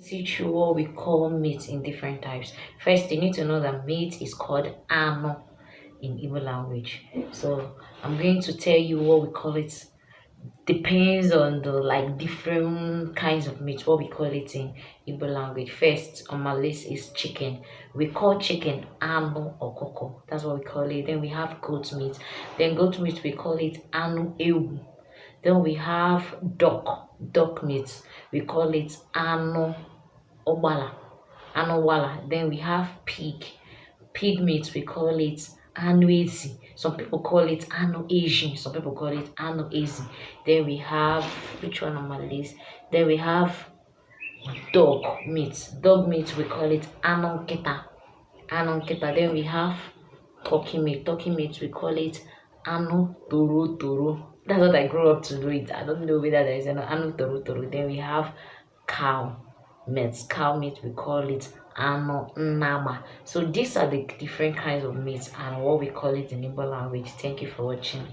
Teach you what we call meat in different types. First, you need to know that meat is called ano in Igbo language. So I'm going to tell you what we call it. Depends on the like different kinds of meat, what we call it in Igbo language. First on my list is chicken. We call chicken anu or koko. That's what we call it. Then we have goat meat. Then goat meat we call it anu ewu. Then we have duck meat. We call it anu obala, anu wala. Then we have pig meat. We call it anu ezi. Some people call it anu Asian. Some people call it anu ezi. Then we have which one on my list? Then we have dog meat. Dog meat we call it anu kita. Anu kita. Then we have turkey meat. Turkey meat we call it anu toro toro. That's what I grew up to do it. I don't know whether there is an anu toro toro. Then we have cow meat. Cow meat we call it anu nama. So these are the different kinds of meat and what we call it in Igbo language. Thank you for watching.